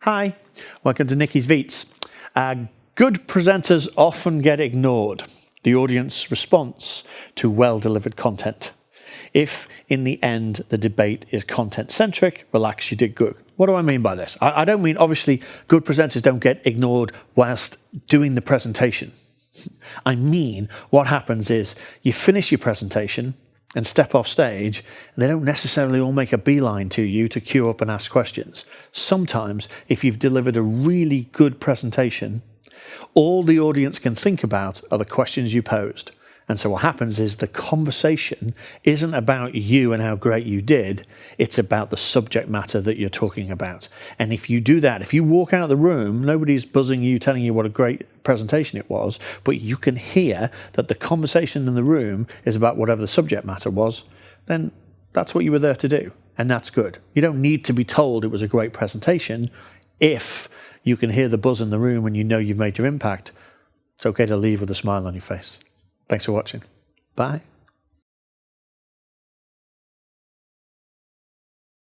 Hi, welcome to Nikki's Veets. Good presenters often get ignored, the audience response to well-delivered content. If, in the end, the debate is content-centric, relax, you did good. What do I mean by this? I don't mean, obviously, good presenters don't get ignored whilst doing the presentation. I mean, what happens is you finish your presentation and step off stage, and they don't necessarily all make a beeline to you to queue up and ask questions. Sometimes, if you've delivered a really good presentation, all the audience can think about are the questions you posed. And so what happens is the conversation isn't about you and how great you did, it's about the subject matter that you're talking about. And if you do that, if you walk out of the room, nobody's buzzing you, telling you what a great presentation it was, but you can hear that the conversation in the room is about whatever the subject matter was, then that's what you were there to do. And that's good. You don't need to be told it was a great presentation. If you can hear the buzz in the room and you know you've made your impact, it's okay to leave with a smile on your face. Thanks for watching. Bye.